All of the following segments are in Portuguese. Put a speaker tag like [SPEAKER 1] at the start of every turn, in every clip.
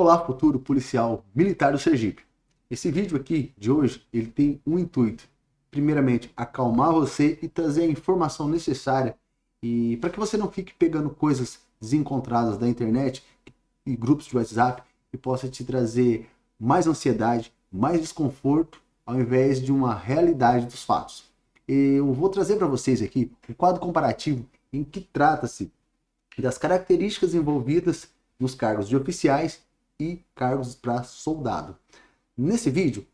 [SPEAKER 1] Olá, futuro policial militar do Sergipe. Esse vídeo aqui de hoje, ele tem um intuito. Primeiramente, acalmar você e trazer a informação necessária e para que você não fique pegando coisas desencontradas da internet e grupos de WhatsApp e possa te trazer mais ansiedade, mais desconforto, ao invés de uma realidade dos fatos. Eu vou trazer para vocês aqui um quadro comparativo em que trata-se das características envolvidas nos cargos de oficiais e cargos para soldado. Nesse vídeo,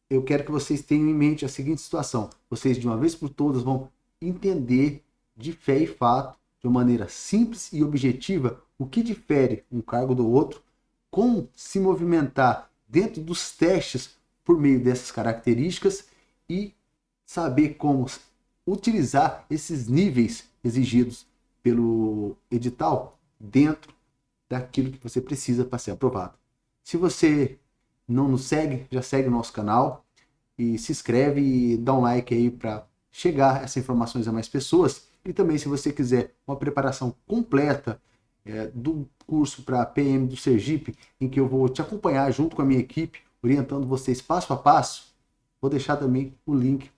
[SPEAKER 1] eu quero que vocês tenham em mente a seguinte situação. Vocês, de uma vez por todas, vão entender de fé e fato, de uma maneira simples e objetiva, o que difere um cargo do outro, como se movimentar dentro dos testes por meio dessas características e saber como utilizar esses níveis exigidos pelo edital dentro daquilo que você precisa para ser aprovado. Se você não nos segue, já segue o nosso canal e se inscreve e dá um like aí para chegar essas informações a mais pessoas. E também, se você quiser uma preparação completa do curso para PM do Sergipe, em que eu vou te acompanhar junto com a minha equipe, orientando vocês passo a passo, vou deixar também o link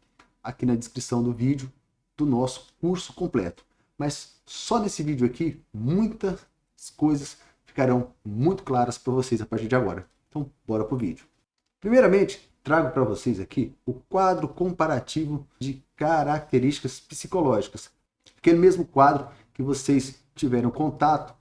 [SPEAKER 1] aqui na descrição do vídeo do nosso curso completo. Mas só nesse vídeo aqui, muitas coisas ficarão muito claras para vocês a partir de agora. Então, bora pro vídeo. Primeiramente, trago para vocês aqui o quadro comparativo de características psicológicas. Aquele mesmo quadro que vocês tiveram contato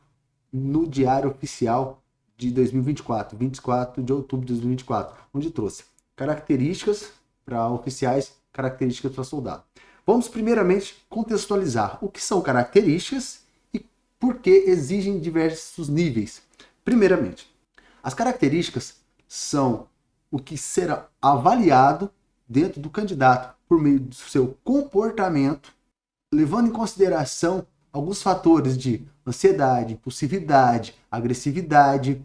[SPEAKER 1] no Diário Oficial de 2024, 24 de outubro de 2024, onde trouxe características para oficiais, características para soldado. Vamos primeiramente contextualizar o que são características e por que exigem diversos níveis. Primeiramente, as características são o que será avaliado dentro do candidato por meio do seu comportamento, levando em consideração alguns fatores de ansiedade, impulsividade, agressividade,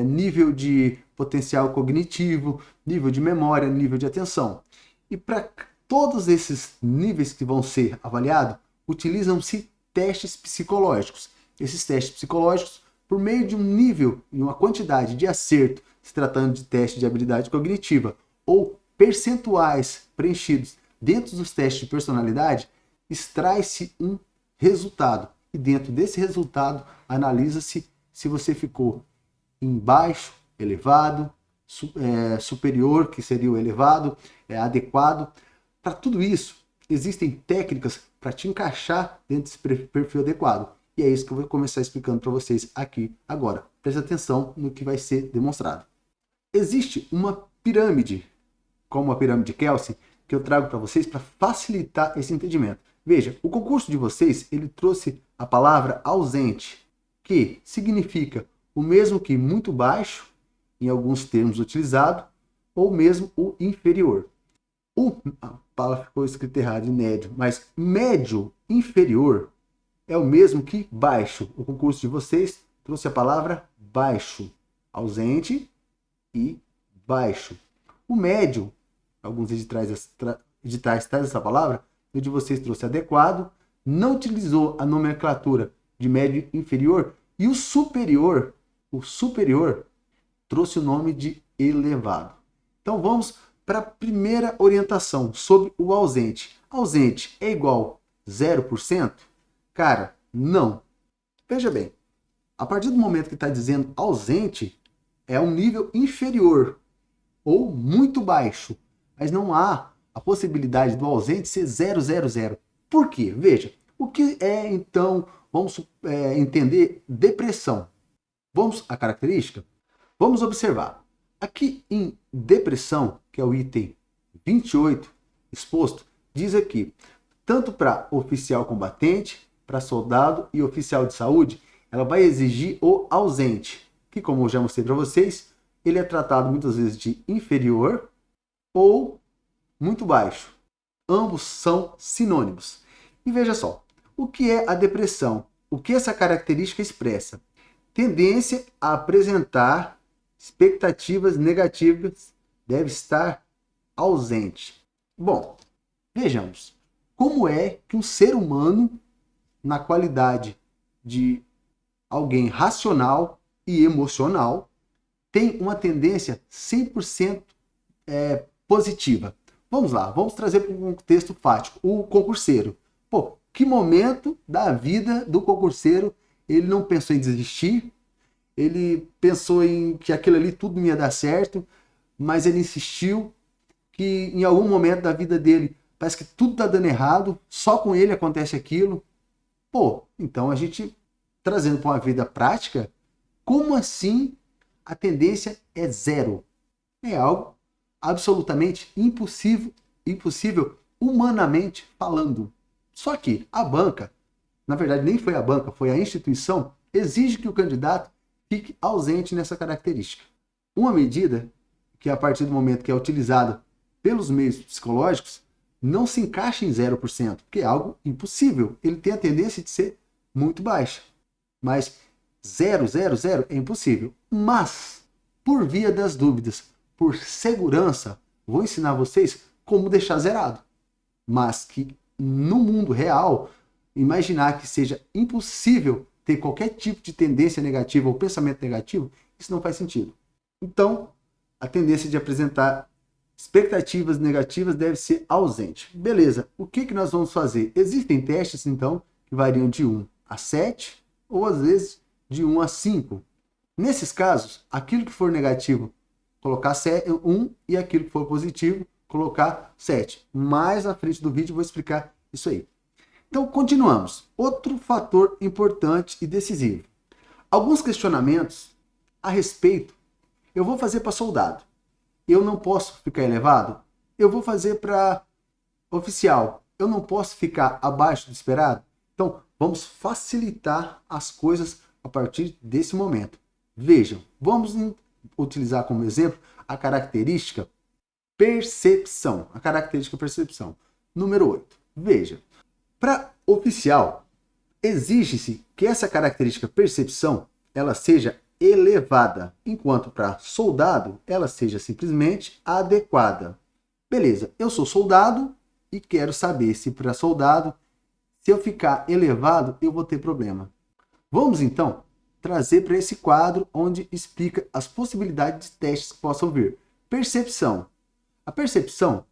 [SPEAKER 1] nível de potencial cognitivo, nível de memória, nível de atenção. E para todos esses níveis que vão ser avaliados, utilizam-se testes psicológicos. Esses testes psicológicos, por meio de um nível e uma quantidade de acerto, se tratando de teste de habilidade cognitiva, ou percentuais preenchidos dentro dos testes de personalidade, extrai-se um resultado. E dentro desse resultado, analisa-se se você ficou em baixo, elevado, superior, que seria o elevado, adequado. Para tudo isso, existem técnicas para te encaixar dentro desse perfil adequado. E é isso que eu vou começar explicando para vocês aqui agora. Preste atenção no que vai ser demonstrado. Existe uma pirâmide, como a pirâmide Kelsen, que eu trago para vocês para facilitar esse entendimento. Veja, o concurso de vocês, ele trouxe a palavra ausente, que significa o mesmo que muito baixo, em alguns termos utilizado, ou mesmo o inferior. A palavra ficou escrita errado em médio, mas médio inferior é o mesmo que baixo. O concurso de vocês trouxe a palavra baixo, ausente e baixo. O médio, alguns editais trazem essa palavra, o de vocês trouxe adequado, não utilizou a nomenclatura de médio inferior, e o superior trouxe o nome de elevado. Então vamos para a primeira orientação sobre o ausente. Ausente é igual 0%? Cara, não. Veja bem, a partir do momento que está dizendo ausente, é um nível inferior ou muito baixo, mas não há a possibilidade do ausente ser 000. Por quê? Veja, o que é então, vamos entender depressão. Vamos à característica? Vamos observar. Aqui em depressão, que é o item 28 exposto, diz aqui, tanto para oficial combatente, para soldado e oficial de saúde, ela vai exigir o ausente, que, como eu já mostrei para vocês, ele é tratado muitas vezes de inferior ou muito baixo. Ambos são sinônimos. E veja só, o que é a depressão? O que essa característica expressa? Tendência a apresentar expectativas negativas, deve estar ausente. Bom, vejamos. Como é que um ser humano, na qualidade de alguém racional e emocional, tem uma tendência 100% positiva. Vamos lá, vamos trazer para um contexto fático. O concurseiro. Pô, que momento da vida do concurseiro ele não pensou em desistir? Ele pensou em que aquilo ali tudo não ia dar certo, mas ele insistiu que em algum momento da vida dele parece que tudo está dando errado, só com ele acontece aquilo. Pô, então a gente, trazendo para uma vida prática, como assim a tendência é zero? É algo absolutamente impossível humanamente falando. Só que a banca, na verdade nem foi a banca, foi a instituição, exige que o candidato fique ausente nessa característica. Uma medida que a partir do momento que é utilizada pelos meios psicológicos não se encaixa em 0%, porque é algo impossível. Ele tem a tendência de ser muito baixa. Mas 0, 0, 0 é impossível. Mas, por via das dúvidas, por segurança, vou ensinar vocês como deixar zerado. Mas que no mundo real, imaginar que seja impossível ter qualquer tipo de tendência negativa ou pensamento negativo, isso não faz sentido. Então, a tendência de apresentar expectativas negativas deve ser ausente. Beleza, o que nós vamos fazer? Existem testes, então, que variam de 1 a 7 ou, às vezes, de 1 a 5. Nesses casos, aquilo que for negativo, colocar 1 e aquilo que for positivo, colocar 7. Mais à frente do vídeo eu vou explicar isso aí. Então, continuamos. Outro fator importante e decisivo. Alguns questionamentos a respeito, eu vou fazer para soldado. Eu não posso ficar elevado? Eu vou fazer para oficial. Eu não posso ficar abaixo do esperado? Então, vamos facilitar as coisas a partir desse momento. Vejam, vamos utilizar como exemplo a característica percepção. A característica percepção. Número 8. Veja, para oficial, exige-se que essa característica percepção ela seja elevada, enquanto para soldado ela seja simplesmente adequada. Beleza, eu sou soldado e quero saber se para soldado, se eu ficar elevado, eu vou ter problema. Vamos então trazer para esse quadro onde explica as possibilidades de testes que possam vir. Percepção. A percepção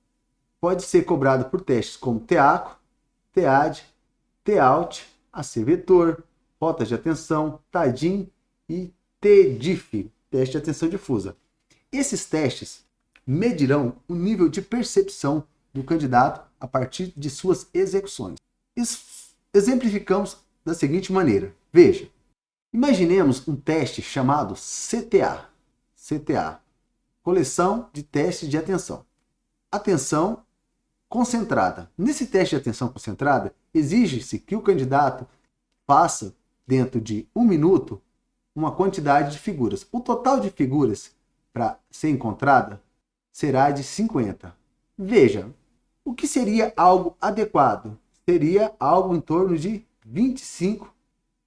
[SPEAKER 1] pode ser cobrada por testes como TEACO, TEAD, TEAUT, AC-vetor, rotas de atenção, TADIM e TEDIF, teste de atenção difusa. Esses testes medirão o nível de percepção do candidato a partir de suas execuções. Exemplificamos da seguinte maneira. Veja, imaginemos um teste chamado CTA. CTA, coleção de testes de atenção. Atenção concentrada. Nesse teste de atenção concentrada, exige-se que o candidato faça, dentro de 1 minuto, uma quantidade de figuras. O total de figuras para ser encontrada será de 50. Veja, o que seria algo adequado? Seria algo em torno de 25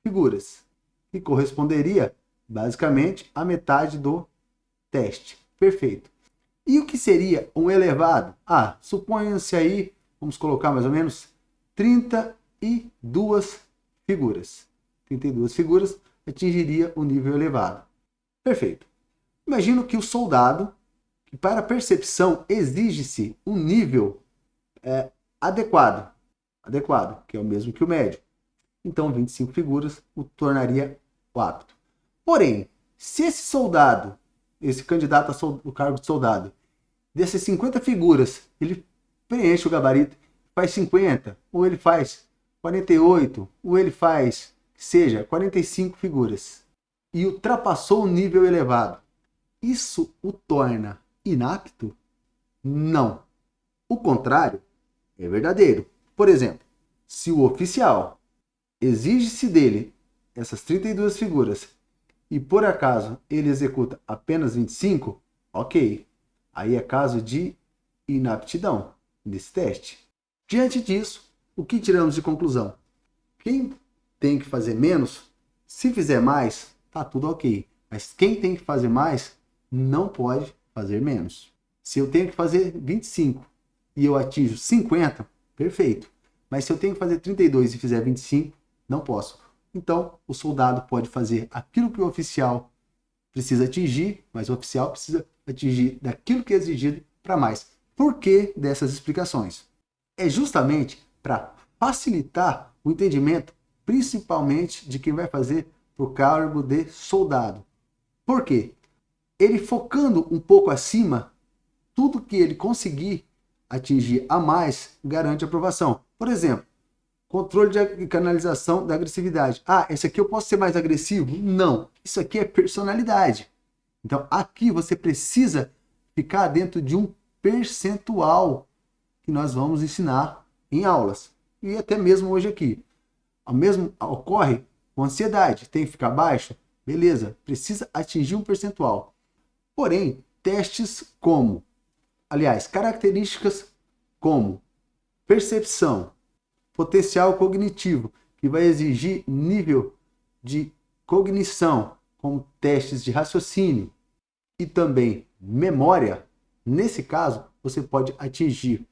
[SPEAKER 1] figuras, que corresponderia basicamente à metade do teste. Perfeito. E o que seria um elevado? Suponha-se aí, vamos colocar mais ou menos 32 figuras. 32 figuras atingiria o nível elevado. Perfeito. Imagino que o soldado, que para a percepção exige-se um nível adequado, que é o mesmo que o médio. Então 25 figuras o tornaria o apto. Porém, se esse soldado, esse candidato ao cargo de soldado, dessas 50 figuras, ele preenche o gabarito, faz 50, ou ele faz 48, ou ele faz, seja, 45 figuras, e ultrapassou o nível elevado, isso o torna inapto? Não. O contrário é verdadeiro. Por exemplo, se o oficial exige-se dele essas 32 figuras e por acaso ele executa apenas 25, ok. Aí é caso de inaptidão nesse teste. Diante disso, o que tiramos de conclusão? Quem tem que fazer menos, se fizer mais, tá tudo ok. Mas quem tem que fazer mais, não pode fazer menos. Se eu tenho que fazer 25 e eu atinjo 50, perfeito. Mas se eu tenho que fazer 32 e fizer 25, não posso. Então, o soldado pode fazer aquilo que o oficial precisa atingir, mas o oficial precisa atingir daquilo que é exigido para mais. Por que dessas explicações? É justamente para facilitar o entendimento, principalmente de quem vai fazer o cargo de soldado. Por quê? Ele focando um pouco acima, tudo que ele conseguir atingir a mais garante aprovação. Por exemplo, controle de canalização da agressividade. Ah, esse aqui eu posso ser mais agressivo? Não. Isso aqui é personalidade. Então, aqui você precisa ficar dentro de um percentual que nós vamos ensinar em aulas. E até mesmo hoje aqui. O mesmo ocorre com ansiedade. Tem que ficar baixo? Beleza. Precisa atingir um percentual. Porém, testes como, aliás, características como percepção, potencial cognitivo, que vai exigir nível de cognição, como testes de raciocínio e também memória, nesse caso, você pode atingir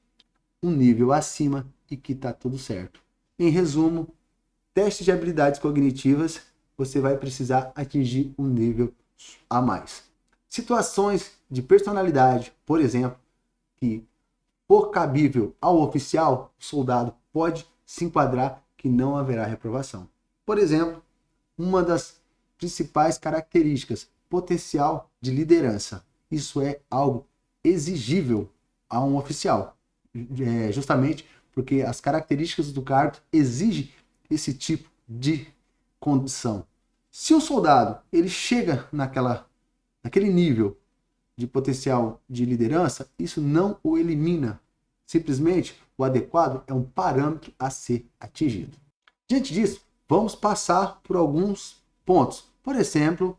[SPEAKER 1] um nível acima e que está tudo certo. Em resumo, testes de habilidades cognitivas, você vai precisar atingir um nível a mais. Situações de personalidade, por exemplo, que for cabível ao oficial, o soldado pode se enquadrar que não haverá reprovação. Por exemplo, uma das principais características, potencial de liderança. Isso é algo exigível a um oficial, justamente porque as características do cargo exigem esse tipo de condição. Se o soldado ele chega naquele nível de potencial de liderança, isso não o elimina. Simplesmente, o adequado é um parâmetro a ser atingido. Diante disso, vamos passar por alguns pontos. Por exemplo,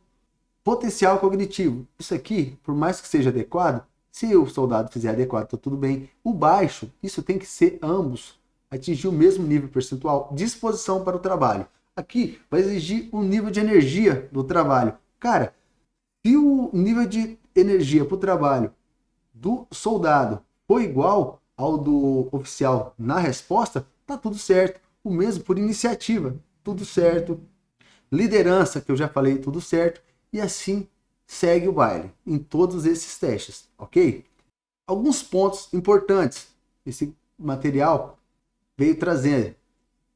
[SPEAKER 1] potencial cognitivo. Isso aqui, por mais que seja adequado, se o soldado fizer adequado, está tudo bem. O baixo, isso tem que ser ambos. Atingir o mesmo nível percentual. Disposição para o trabalho. Aqui vai exigir um nível de energia do trabalho. Cara, se o nível de energia para o trabalho do soldado for igual ao do oficial na resposta, tá tudo certo. O mesmo por iniciativa, tudo certo. Liderança, que eu já falei, tudo certo. E assim segue o baile em todos esses testes, ok? Alguns pontos importantes. Esse material veio trazer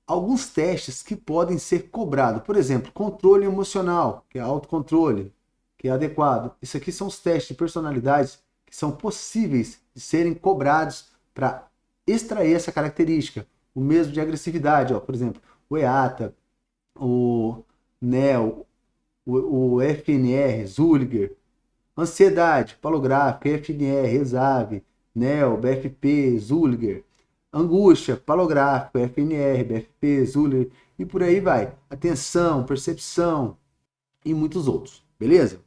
[SPEAKER 1] alguns testes que podem ser cobrados. Por exemplo, controle emocional, que é autocontrole, que é adequado. Isso aqui são os testes de personalidades que são possíveis de serem cobrados para extrair essa característica. O mesmo de agressividade, ó, por exemplo, o EATA, o NEL, o FNR, Zulliger. Ansiedade, palográfica, FNR, ESAV, NEL, BFP, Zulliger. Angústia, palográfico, FNR, BFP, Zulliger e por aí vai. Atenção, percepção e muitos outros, beleza?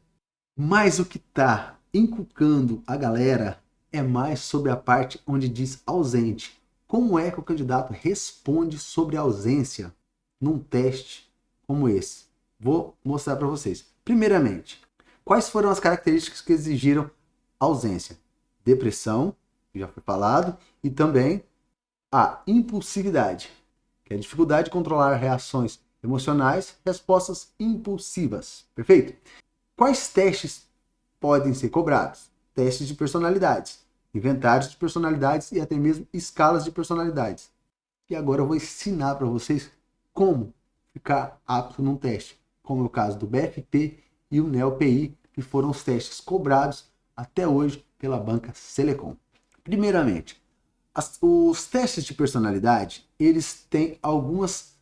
[SPEAKER 1] Mas o que está encucando a galera é mais sobre a parte onde diz ausente. Como é que o candidato responde sobre a ausência num teste como esse? Vou mostrar para vocês. Primeiramente, quais foram as características que exigiram ausência? Depressão, que já foi falado, e também a impulsividade, que é a dificuldade de controlar reações emocionais, respostas impulsivas. Perfeito? Quais testes podem ser cobrados? Testes de personalidades, inventários de personalidades e até mesmo escalas de personalidades. E agora eu vou ensinar para vocês como ficar apto num teste, como é o caso do BFP e o NEL-PI, que foram os testes cobrados até hoje pela banca Selecom. Primeiramente, os testes de personalidade, eles têm algumas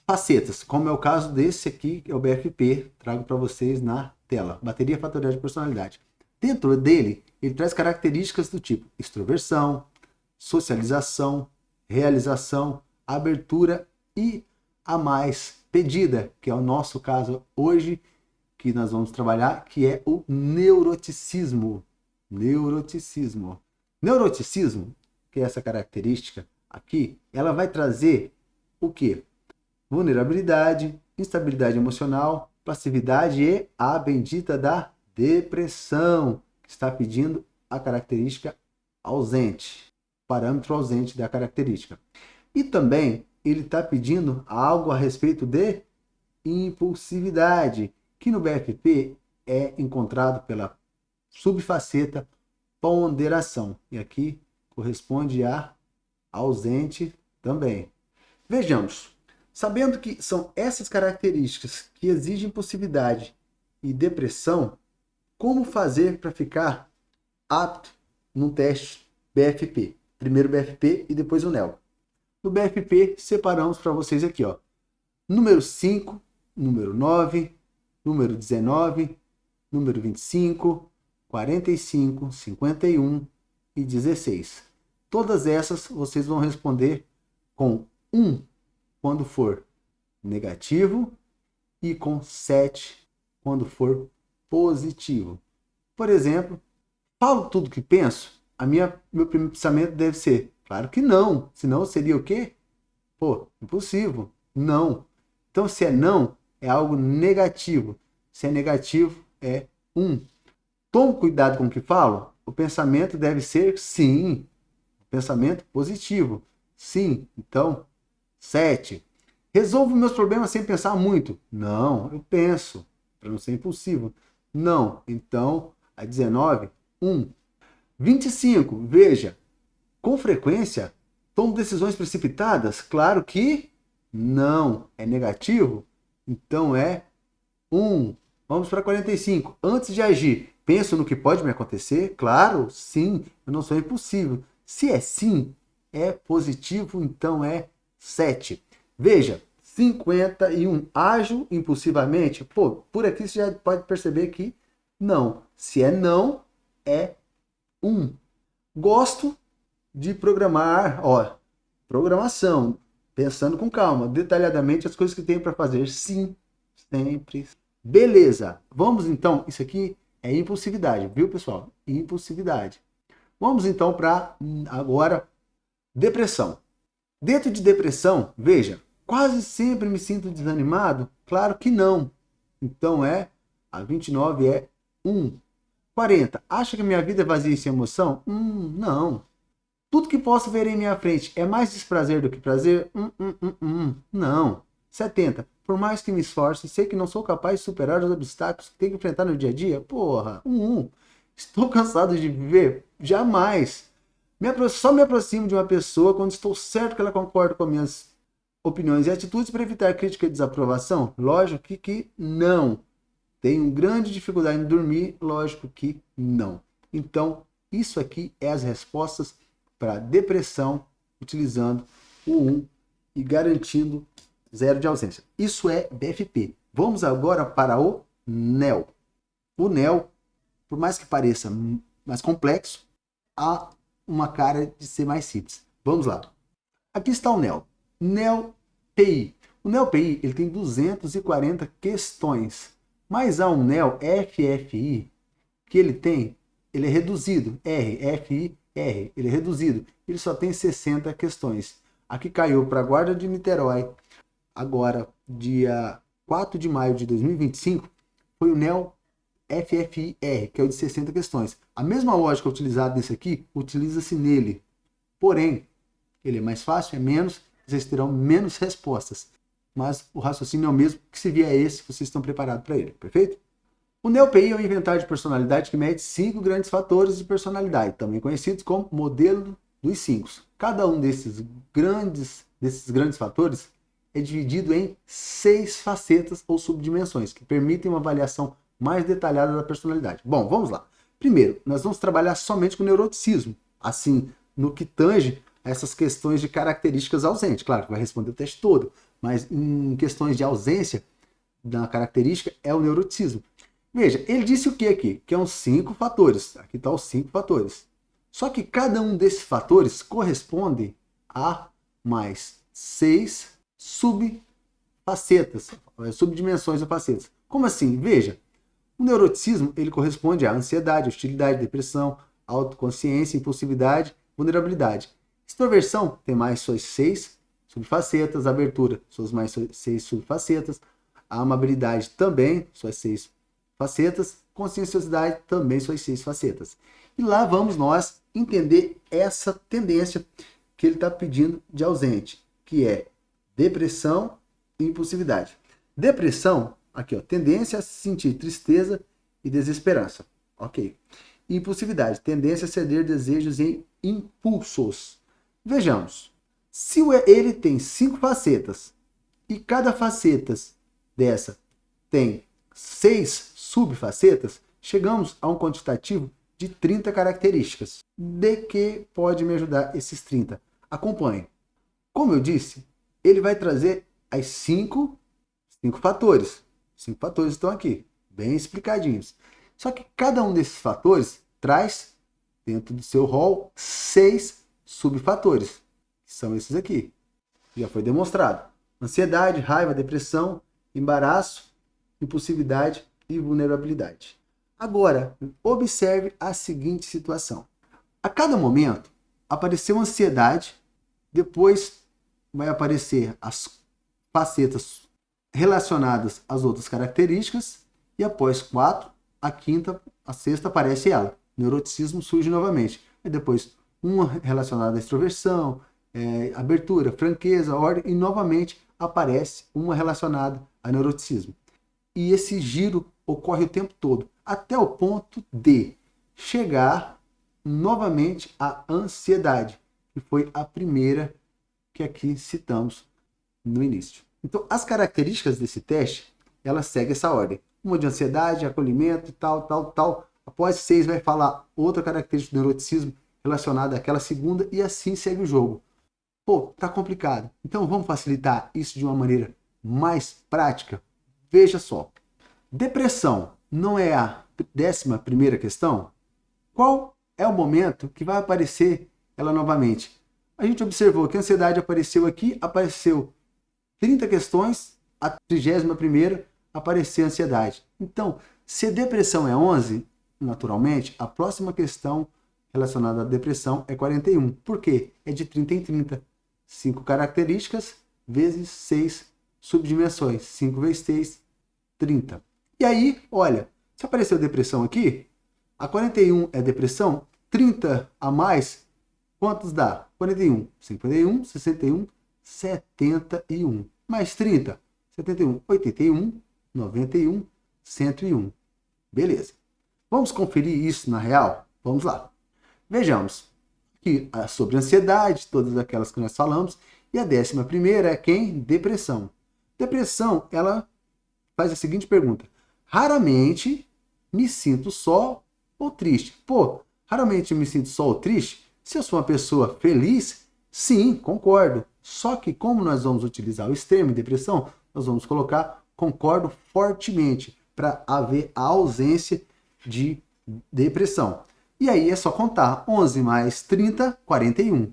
[SPEAKER 1] facetas, como é o caso desse aqui, que é o BFP, trago para vocês na tela, bateria fatorial de personalidade. Dentro dele, ele traz características do tipo extroversão, socialização, realização, abertura e a mais pedida, que é o nosso caso hoje, que nós vamos trabalhar, que é o neuroticismo. Neuroticismo, que é essa característica aqui, ela vai trazer o quê? Vulnerabilidade, instabilidade emocional, passividade e a bendita da depressão, que está pedindo a característica ausente, parâmetro ausente da característica. E também ele está pedindo algo a respeito de impulsividade, que no BFP é encontrado pela subfaceta ponderação. E aqui corresponde a ausente também. Vejamos. Sabendo que são essas características que exigem impulsividade e depressão, como fazer para ficar apto num teste BFP? Primeiro o BFP e depois o NEL. No BFP, separamos para vocês aqui, ó, número 5, número 9, número 19, número 25, 45, 51 e 16. Todas essas vocês vão responder com 1 quando for negativo e com 7 quando for positivo. Por exemplo, falo tudo que penso? Meu primeiro pensamento deve ser, claro que não. Senão seria o quê? Pô, impossível. Não. Então, se é não, é algo negativo. Se é negativo, é 1. Tomo cuidado com o que falo? O pensamento deve ser sim. Pensamento positivo. Sim. Então, 7. Resolvo meus problemas sem pensar muito? Não, eu penso. Para não ser impulsivo. Não. Então, a 19, 1. 25. Veja, com frequência, tomo decisões precipitadas? Claro que não. É negativo? Então é 1. Vamos para 45. Antes de agir, penso no que pode me acontecer? Claro, sim. Eu não sou impulsivo. Se é sim, é positivo, então é 7. Veja, 51. Ajo impulsivamente? Pô, por aqui você já pode perceber que não. Se é não, é 1. Gosto de programar, ó, programação, pensando com calma, detalhadamente as coisas que tenho para fazer. Sim, sempre. Beleza, vamos então, isso aqui é impulsividade, viu pessoal? Impulsividade. Vamos então para agora depressão. Dentro de depressão, veja, quase sempre me sinto desanimado? Claro que não. Então a 29 é 1. 40. Acha que minha vida é vazia e sem emoção? Não. Tudo que posso ver em minha frente é mais desprazer do que prazer? Não. 70. Por mais que me esforce, sei que não sou capaz de superar os obstáculos que tenho que enfrentar no dia a dia? Porra, 1. Estou cansado de viver? Jamais. Só me aproximo de uma pessoa quando estou certo que ela concorda com minhas opiniões e atitudes para evitar crítica e desaprovação? Lógico que não. Tenho grande dificuldade em dormir? Lógico que não. Então, isso aqui é as respostas para depressão, utilizando o 1 e garantindo 0 de ausência. Isso é BFP. Vamos agora para o NEL. O NEL, por mais que pareça mais complexo, há uma cara de ser mais simples. Vamos lá. Aqui está o NEL. NEL PI. O NEL PI ele tem 240 questões. Mas há um NEL FFI que ele é reduzido. FI, ele é reduzido. Ele só tem 60 questões. Aqui caiu para a Guarda de Niterói, agora, dia 4 de maio de 2025, foi o NEL FFIR, que é o de 60 questões. A mesma lógica utilizada nesse aqui, utiliza-se nele. Porém, ele é mais fácil, é menos, vocês terão menos respostas. Mas o raciocínio é o mesmo, que se vier esse, vocês estão preparados para ele, perfeito? O NEL-PI é um inventário de personalidade que mede 5 grandes fatores de personalidade, também conhecidos como modelo dos 5. Cada um desses grandes fatores é dividido em 6 facetas ou subdimensões, que permitem uma avaliação mais detalhada da personalidade. Bom, vamos lá. Primeiro, nós vamos trabalhar somente com neuroticismo, assim, no que tange a essas questões de características ausentes. Claro que vai responder o teste todo, mas em questões de ausência da característica é o neuroticismo. Veja, ele disse o que aqui? Que são 5 fatores. Aqui estão os 5 fatores. Só que cada um desses fatores corresponde a mais 6 subfacetas, subdimensões ou facetas. Como assim? Veja, o neuroticismo ele corresponde à ansiedade, hostilidade, depressão, autoconsciência, impulsividade, vulnerabilidade. Extroversão tem mais suas 6 subfacetas, abertura, suas mais 6 subfacetas, a amabilidade também, suas 6 facetas, conscienciosidade também suas 6 facetas. E lá vamos nós entender essa tendência que ele está pedindo de ausente, que é depressão e impulsividade. Depressão, aqui ó, tendência a sentir tristeza e desesperança. Ok. Impulsividade, tendência a ceder desejos em impulsos. Vejamos, se ele tem 5 facetas e cada faceta dessa tem 6 subfacetas, chegamos a um quantitativo de 30 características. De que pode me ajudar esses 30? Acompanhe. Como eu disse, ele vai trazer as 5 fatores. 5 fatores estão aqui, bem explicadinhos. Só que cada um desses fatores traz, dentro do seu rol, 6 subfatores, que são esses aqui. Já foi demonstrado. Ansiedade, raiva, depressão, embaraço, impulsividade e vulnerabilidade. Agora, observe a seguinte situação. A cada momento, apareceu ansiedade, depois vai aparecer as facetas relacionadas às outras características, e após 4, a quinta, a sexta aparece ela. Neuroticismo surge novamente. E depois, uma relacionada à extroversão, abertura, franqueza, ordem, e novamente aparece uma relacionada a neuroticismo. E esse giro ocorre o tempo todo, até o ponto de chegar novamente à ansiedade, que foi a primeira que aqui citamos no início. Então, as características desse teste, elas seguem essa ordem. Uma de ansiedade, acolhimento, tal. Após 6 vai falar outra característica do neuroticismo relacionada àquela segunda, e assim segue o jogo. Pô, tá complicado. Então vamos facilitar isso de uma maneira mais prática? Veja só. Depressão não é a 11ª questão? Qual é o momento que vai aparecer ela novamente? A gente observou que a ansiedade apareceu aqui, apareceu 30 questões, a 31ª apareceu a ansiedade. Então, se a depressão é 11, naturalmente, a próxima questão relacionada à depressão é 41. Por quê? É de 30 em 30. 5 características vezes 6 subdimensões. 5 vezes 6, 30. E aí, olha, se apareceu depressão aqui, a 41 é depressão, 30 a mais, quantos dá? 41, 51, 61, 71. Mais 30, 71, 81, 91, 101. Beleza. Vamos conferir isso na real? Vamos lá. Vejamos. Aqui sobre ansiedade, todas aquelas que nós falamos. E a 11ª é quem? Depressão. Depressão, ela faz a seguinte pergunta. Raramente me sinto só ou triste. Pô, raramente me sinto só ou triste? Se eu sou uma pessoa feliz, sim, concordo. Só que como nós vamos utilizar o extremo em depressão, nós vamos colocar concordo fortemente para haver a ausência de depressão. E aí é só contar 11 mais 30, 41.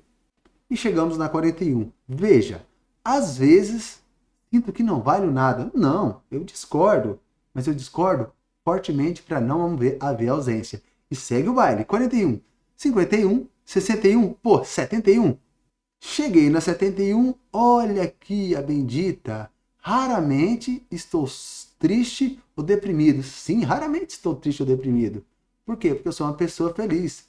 [SPEAKER 1] E chegamos na 41. Veja, às vezes sinto que não vale nada. Não, eu discordo. Mas eu discordo fortemente para não haver ausência. E segue o baile. 41, 51, 61, pô, 71. Cheguei na 71, olha aqui a bendita. Raramente estou triste ou deprimido. Sim, raramente estou triste ou deprimido. Por quê? Porque eu sou uma pessoa feliz.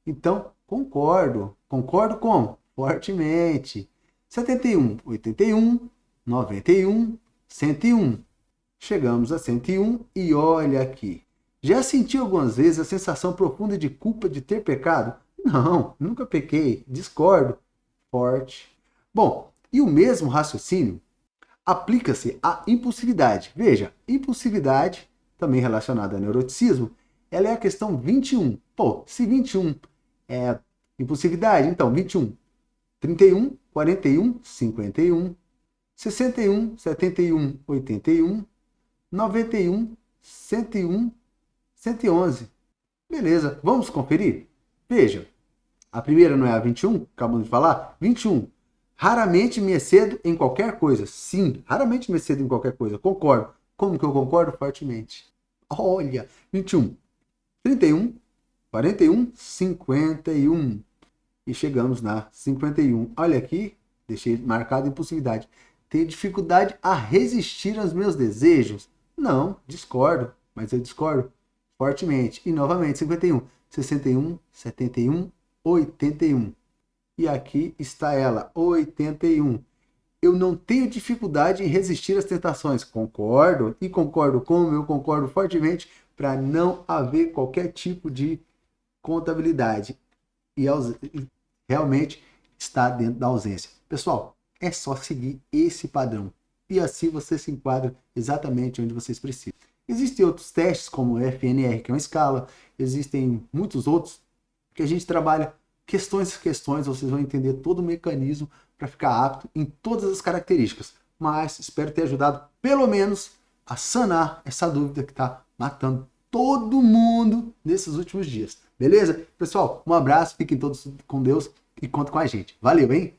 [SPEAKER 1] Então, concordo. Concordo como? Fortemente. 71, 81, 91, 101. Chegamos a 101 e olha aqui. Já sentiu algumas vezes a sensação profunda de culpa de ter pecado? Não, nunca pequei. Discordo. Forte. Bom, e o mesmo raciocínio aplica-se à impulsividade. Veja, impulsividade, também relacionada a neuroticismo, ela é a questão 21. Pô, se 21 é impulsividade, então 21, 31, 41, 51, 61, 71, 81, 91, 101, 111. Beleza, vamos conferir? Veja, a primeira não é a 21, acabamos de falar? 21. Raramente me excedo em qualquer coisa. Sim, raramente me excedo em qualquer coisa. Concordo. Como que eu concordo? Fortemente. Olha, 21, 31, 41, 51. E chegamos na 51. Olha aqui, deixei marcado impulsividade. Tenho dificuldade a resistir aos meus desejos? Não, discordo. Mas eu discordo fortemente. E novamente, 51, 61, 71, 81. E aqui está ela, 81. Eu não tenho dificuldade em resistir às tentações. Concordo. E concordo como? Eu concordo fortemente para não haver qualquer tipo de contabilidade e realmente está dentro da ausência. Pessoal, é só seguir esse padrão e assim você se enquadra exatamente onde vocês precisam. Existem outros testes como o FNR, que é uma escala, existem muitos outros que a gente trabalha questões, vocês vão entender todo o mecanismo para ficar apto em todas as características. Mas espero ter ajudado pelo menos a sanar essa dúvida que está matando todo mundo nesses últimos dias. Beleza? Pessoal, um abraço, fiquem todos com Deus e contem com a gente. Valeu, hein?